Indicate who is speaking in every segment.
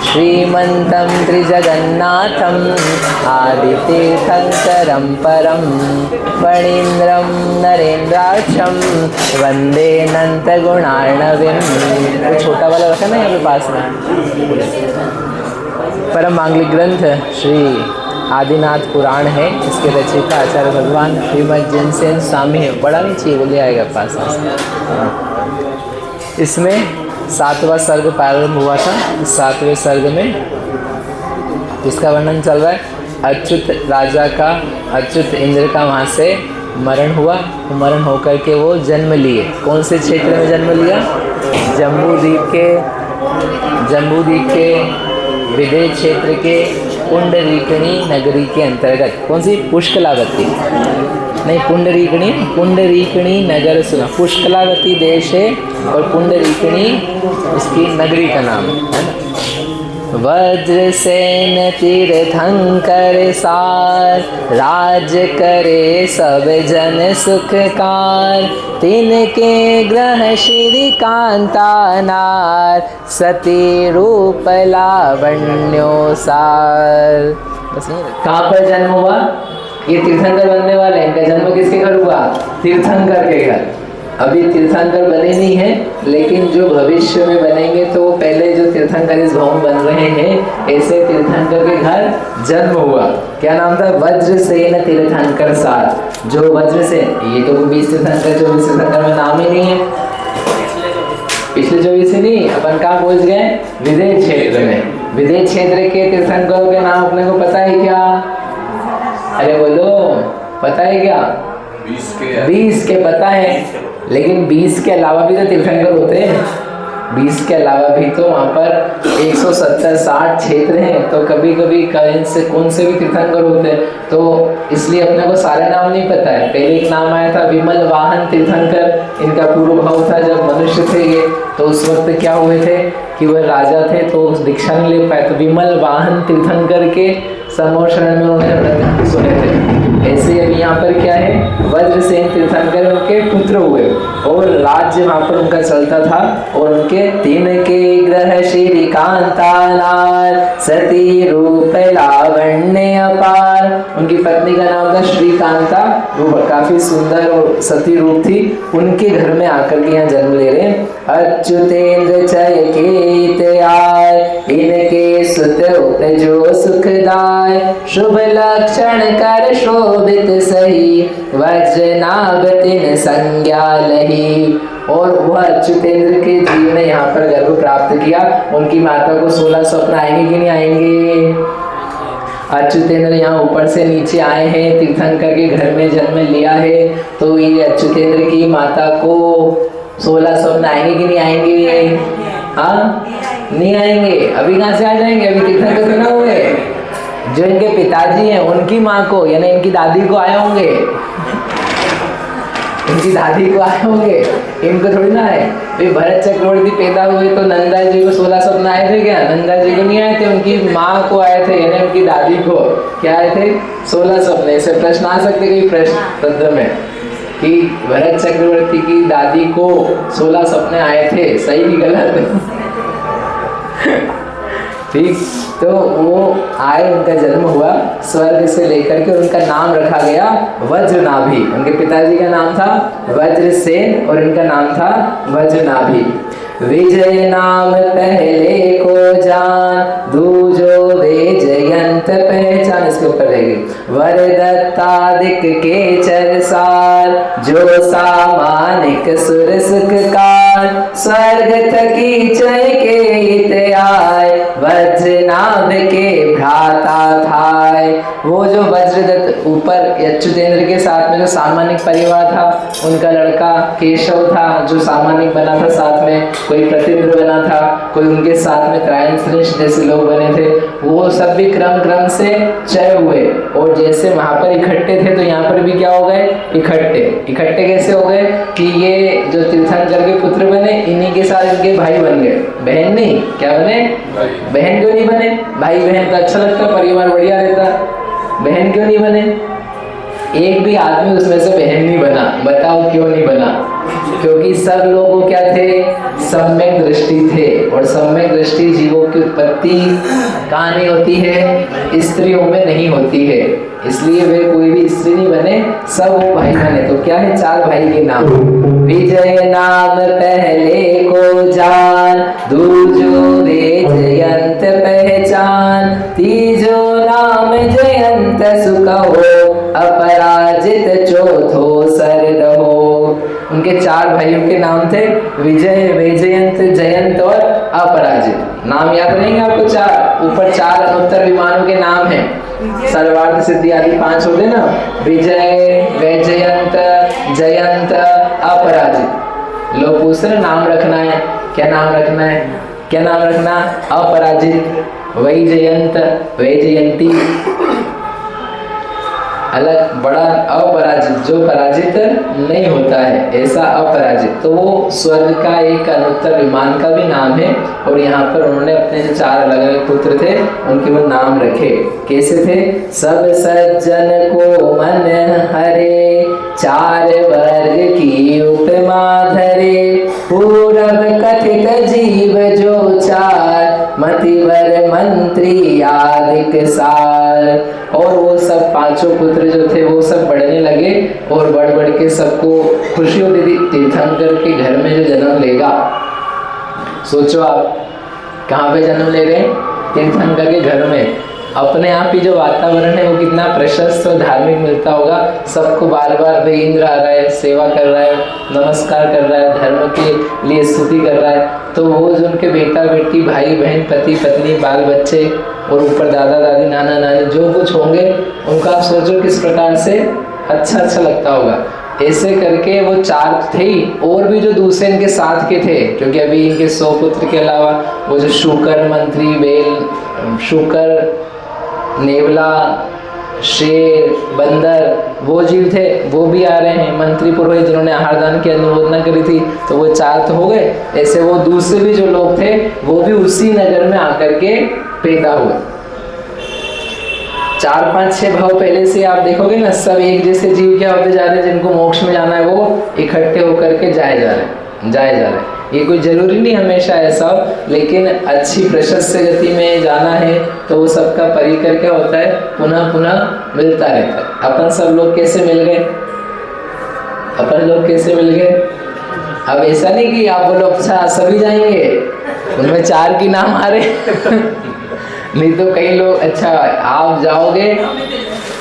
Speaker 1: श्रीमन्तं त्रिजगन्नाथं आदितीर्थंकरं परं फणीन्द्रं नरेन्द्राक्षं वंदे अनंतगुणार्णवीं। तो छोटा वाला रखा ना यहाँ पे पास में। परम मांगलिक ग्रंथ श्री आदिनाथ पुराण है, इसके रचयिता आचार्य भगवान श्रीमद जिनसेन स्वामी है। बड़ा नहीं चाहिए, वो ले आएगा पास में। इसमें 7वां सर्ग प्रारंभ हुआ था। इस 7वें सर्ग में इसका वर्णन चल रहा है। अच्युत राजा का, अच्युत इंद्र का वहाँ से मरण हुआ। तो मरण होकर के वो जन्म लिए। कौन से क्षेत्र में जन्म लिया? जम्बूद्वीप के विदेह क्षेत्र के पुंडरीकणी नगरी के अंतर्गत। कौन सी? पुष्कलावती नहीं, पुंडरीकणी नगर सुना। पुष्कलावती देश है और पुंडरीकणी उसकी नगरी का नाम है ना। वज्रसेन तीर्थंकर सार, राज करे सब जन सुखकार। तिनके ग्रह श्री कांता नार, सती रूप लावण्यो सार। बस नहीं। कहाँ पर जन्म हुआ? ये तीर्थंकर बनने वाले हैं। इनका जन्म किसके घर हुआ? तीर्थंकर के घर। अभी तीर्थंकर बने नहीं हैं, लेकिन जो भविष्य में बनेंगे तो पहले जो तीर्थंकर इस गांव में बन रहे हैं, ऐसे तीर्थंकर के घर जन्म हुआ। क्या नाम था? वज्रसेन तीर्थंकर सार। जो वज्रसेन, ये तो 20 तीर्थंकर 24 तीर्थंकर में नाम ही नहीं है। पिछले 24 से नहीं, अपन कहाँ पहुंच गए? विदेह क्षेत्र में। विदेह क्षेत्र के तीर्थंकरों के नाम अपने को पता है क्या? अरे बोलो, पता है क्या? 20 के पता है, लेकिन 20 के अलावा भी तो तीर्थंकर होते हैं। 20 के अलावा भी तो वहाँ पर 170-60 क्षेत्र हैं। तो कभी कभी कौन से भी तीर्थंकर होते हैं, तो इसलिए अपने को सारे नाम नहीं पता है। पहले एक नाम आया था विमल वाहन तीर्थंकर। इनका पूर्व भाव था जब मनुष्य थे ये, तो उस वक्त क्या हुए थे कि वह राजा थे तो दीक्षा नहीं ले पाए। तो विमल वाहन तीर्थंकर के समूह शरण में उन्होंने व्रत सुने थे। ऐसे अभी यहाँ पर क्या है? वज्रसेन तीर्थंकर उनके पुत्र हुए और राज्य वहाँ पर उनका चलता था। और उनके तिनके ग्रह श्री कांता नार, सती रूप लावण्य अपार। उनकी पत्नी का नाम था श्रीकांता, वो काफी सुंदर और सती रूप थी। उनके घर में आकर के यहाँ जन्म ले रहे हैं। अच्युतेन्द्र चय केत आय, इनके सुत उपजो सुखदाय। शुभ लक्षण कर शोभित सही, वज्रनाभ तिन संज्ञा लही। और वह अच्युतेन्द्र के जीव ने यहाँ पर गर्भ प्राप्त किया। उनकी माता को 16 स्वप्न आएंगे कि नहीं आएंगे? अच्युतेन्द्र यहाँ ऊपर से नीचे आए हैं, तीर्थंकर के घर में जन्म लिया है। तो ये अच्युतेन्द्र की माता को 16 स्वप्न आएंगे कि नहीं आएंगे? हाँ, नहीं आएंगे। अभी कहाँ से आ जाएंगे? अभी तीर्थंकर तो ना हुए। जो इनके पिताजी हैं उनकी माँ को, यानी इनकी दादी को आए होंगे। इनकी दादी को आए होंगे, इनको थोड़ी ना आए। भाई भरत चक्रवर्ती पैदा हुए तो नंदा जी को 16 स्वप्न आए थे क्या? नंदा जी को नहीं आए थे, उनकी माँ को आए थे, यानी उनकी दादी को क्या आए थे? 16 स्वप्न। ऐसे प्रश्न आ सकते कई प्रश्न में कि भरत चक्रवर्ती की दादी को 16 सपने आए थे, सही कि गलत? ठीक, तो वो आए, उनका जन्म हुआ स्वर्ग से लेकर के। उनका नाम रखा गया वज्रनाभि। उनके पिताजी का नाम था वज्रसेन और इनका नाम था वज्रनाभि। विजय नाम पहले को जान, दूजो विजयंत पहचान। इसके ऊपर रहेगी। वरदत्तादिक के चरसार, जो सामानिक सुर सुखकार। स्वर्ग थकी चय के हित आय, वज्रनाभ के भ्राता थाय। वो जो वज्रदत्त ऊपर अच्युतेन्द्र के साथ में जो सामानिक परिवार था, उनका लड़का केशव था जो सामानिक बना था साथ में, कोई प्रतिन्द्र बना था, कोई उनके साथ में त्रायण श्रेष्ठ जैसे लोग बने थे। वो सब भी क्रम से चय हुए और जैसे वहां पर इकट्ठे थे तो यहाँ पर भी क्या हो गए? इकट्ठे कैसे हो गए कि ये जो तीर्थंकर के पुत्र बने, इन्हीं के साथ इनके भाई बन गए। बहन नहीं, क्या बने? बहन क्यों नहीं बने? भाई बहन तो अच्छा लगता, परिवार बढ़िया रहता। बहन क्यों नहीं बने? एक भी आदमी उसमें से बहन नहीं बना। बताओ क्यों नहीं बना? क्योंकि सब लोगों क्या थे? सम्यक दृष्टि थे, और सम्यक दृष्टि जीवों की उत्पत्ति कहाँ नहीं होती है? स्त्रियों में नहीं होती है, इसलिए वे कोई भी स्त्री नहीं बने, सब वो भाई बने। तो क्या है? 4 भाई के नाम। विजय नाम पहले को जान, दूजो दे जयंत पहचान, तीजो नाम जयंत सुख हो, अपराजित चौथो सरद हो। उनके 4 भाइयों के नाम थे विजय, वैजयंत, जयंत और अपराजित। नाम याद रहेंगे आपको 4। ऊपर 4 अनुत्तर विमानों के नाम हैं, सर्वार्थ सिद्धि आदि 5 होते ना, विजय, वैजयंत, जयंत, अपराजित। लोग पूछ रहे नाम रखना है, क्या नाम रखना है? क्या नाम रखना? अपराजित, वैजयंत, वैजयंती, अलग बड़ा अपराजित, जो पराजित नहीं होता है, ऐसा अपराजित। तो वो स्वर्ग का एक अनुत्तर विमान का भी नाम है। और यहाँ पर उन्होंने अपने जो 4 अलग अलग पुत्र थे उनके वो नाम रखे। कैसे थे? सब सज्जन को मन हरे, 4 वर्ग की उपमा धरे, पूरब कथित जीव जो 4, मतिवर मंत्री आदिक सार। और वो सब 5 पुत्र जो थे वो सब बढ़ने लगे और बढ़ बढ़ के सबको खुशी होती थी। तीर्थंकर के घर में जो जन्म लेगा, सोचो आप कहाँ पे जन्म ले रहे हैं? तीर्थंकर के घर में। अपने आप ही जो वातावरण है वो कितना प्रशस्त और धार्मिक मिलता होगा। सबको बार बार वे इंद्र आ रहा है, सेवा कर रहा है, नमस्कार कर रहा है, धर्म के लिए स्तुति कर रहा है। तो वो जो उनके बेटा बेटी, भाई बहन, पति पत्नी, बाल बच्चे और ऊपर दादा दादी, नाना नानी जो कुछ होंगे, उनका आप सोचो किस प्रकार से अच्छा लगता होगा। ऐसे करके वो 4 थे, और भी जो दूसरे इनके साथ के थे, क्योंकि अभी इनके 100 पुत्र के अलावा वो जो शुकर, मंत्री, बेल, शुकर, नेवला, शेर, बंदर, वो जीव थे, वो भी आ रहे हैं। मंत्री पुरोहित जिन्होंने आहार दान की अनुमोदना करी थी, तो वो 4 तो हो गए। ऐसे वो दूसरे भी जो लोग थे वो भी उसी नगर में आकर के पैदा हुए। 4, 5, 6 भाव पहले से आप देखोगे ना, सब एक जैसे जीव क्या होते जा रहे हैं। जिनको मोक्ष में जाना है वो इकट्ठे होकर के जाए जा रहे हैं। ये कोई जरूरी नहीं हमेशा ऐसा हो, लेकिन अच्छी प्रशस्त गति में जाना है तो वो सबका परिकर क्या होता है, पुनः पुनः मिलता रहता है। अपन सब लोग कैसे मिल गए? अपन लोग कैसे मिल गए? अब ऐसा नहीं कि आप बोलो अच्छा सभी जाएंगे, उनमें 4 की नाम आ रहे नहीं तो कई लोग अच्छा आप जाओगे,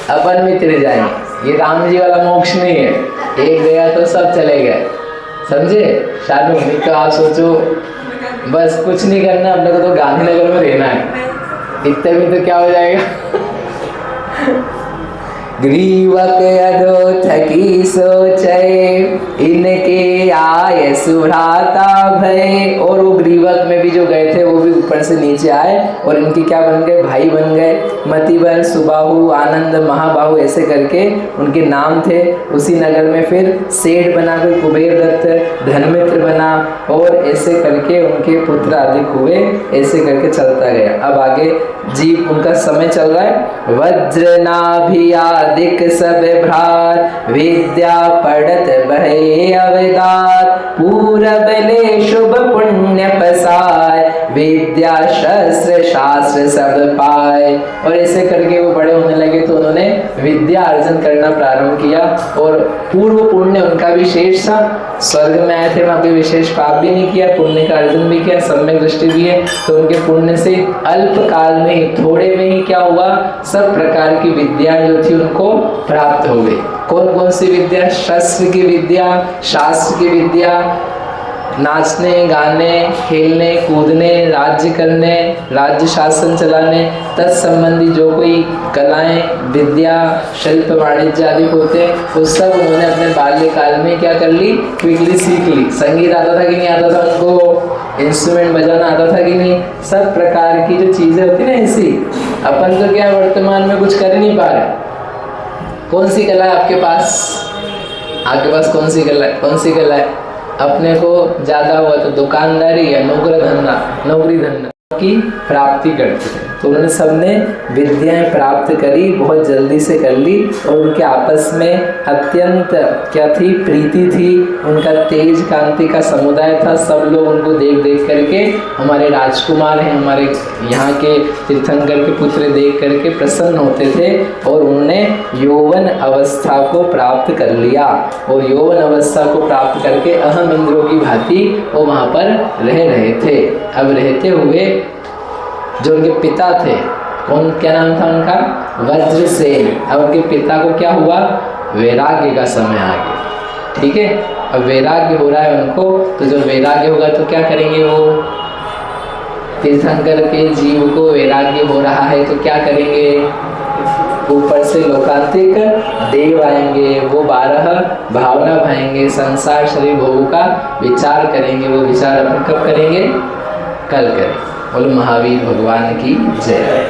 Speaker 1: अपन मित्र जाएंगे। ये राम जी वाला मोक्ष नहीं है, एक गया तो सब चले गए, समझे? शानू नहीं तो आप सोचो बस कुछ नहीं करना, अपने को तो गांधीनगर में रहना है, इतने में तो क्या हो जाएगा। ग्रीवक अधो थकी सोचे, इनके आय सुभ्राता भय। और वो ग्रीवक में भी जो गए थे वो भी ऊपर से नीचे आए और इनके क्या बन गए? भाई बन गए। मतिबर, सुबाहु, आनंद, महाबाहु, ऐसे करके उनके नाम थे। उसी नगर में फिर सेठ बना, कोई कुबेर दत्त, धनमित्र बना, और ऐसे करके उनके पुत्र अधिक हुए। ऐसे करके चलता गया। अब आगे जीव उनका समय चल रहा है। वज्र नाभियादिक सब भ्रात, विद्या पढ़त भय अवदात, पूरब ले शुभ पुण्य पसाय, विद्या शस्त्र शास्त्र सब पाए। और ऐसे करके वो बड़े होने लगे तो उन्होंने विद्या अर्जन करना प्रारंभ किया। और पूर्व पुण्य उनका भी शेष था, स्वर्ग में आए थे, वहाँ पे विशेष पाप भी नहीं किया, पुण्य का अर्जन भी किया, सम्यक दृष्टि भी है। तो उनके पुण्य से अल्प काल में ही, थोड़े में ही क्या हुआ? सब प्रकार की विद्या जो थी उनको प्राप्त हो गई। कौन कौन सी विद्या? शस्त्र की विद्या, शास्त्र की विद्या, नाचने, गाने, खेलने, कूदने, राज्य करने, राज्य शासन चलाने, तत्संबंधी जो कोई कलाएं, विद्या, शिल्प, वाणिज्य आदि होते हैं, वो सब उन्होंने अपने बाल्यकाल में क्या कर ली? क्विकली सीख ली। संगीत आता था कि नहीं आता था उनको? इंस्ट्रूमेंट बजाना आता था कि नहीं? सब प्रकार की जो चीज़ें होती ना ऐसी, अपन तो क्या वर्तमान में कुछ कर नहीं पा रहे। कौन सी कला है आपके पास? आपके पास कौन सी कला है? कौन सी कला है? अपने को ज़्यादा हुआ तो दुकानदारी या नौकरी धंधा। की प्राप्ति करते थे। तो उन्होंने सबने विद्याएं प्राप्त करी, बहुत जल्दी से कर ली, और उनके आपस में अत्यंत क्या थी, प्रीति थी। उनका तेज कांति का समुदाय था। सब लोग उनको देख देख करके, हमारे राजकुमार हैं, हमारे यहाँ के तीर्थंकर के पुत्र देख करके प्रसन्न होते थे, और उन्होंने यौवन अवस्था को प्राप्त कर लिया। और यौवन अवस्था को प्राप्त करके अहम इंद्रों की भांति वो वहाँ पर रह रहे थे। अब रहते हुए जो उनके पिता थे, कौन, क्या नाम था उनका, वज्रसेन। अब उनके पिता को क्या हुआ, वैराग्य का समय आ गया। ठीक है, अब वैराग्य हो रहा है उनको, तो जब वैराग्य होगा तो क्या करेंगे वो, तीर्थंकर के जीव को वैराग्य हो रहा है तो क्या करेंगे, ऊपर से लोकांतिक देव आएंगे, वो 12 भावना भाएंगे, संसार शरीर भोग का विचार करेंगे। वो विचार अपन कब करेंगे, कल करें। बोलो महावीर भगवान की जय।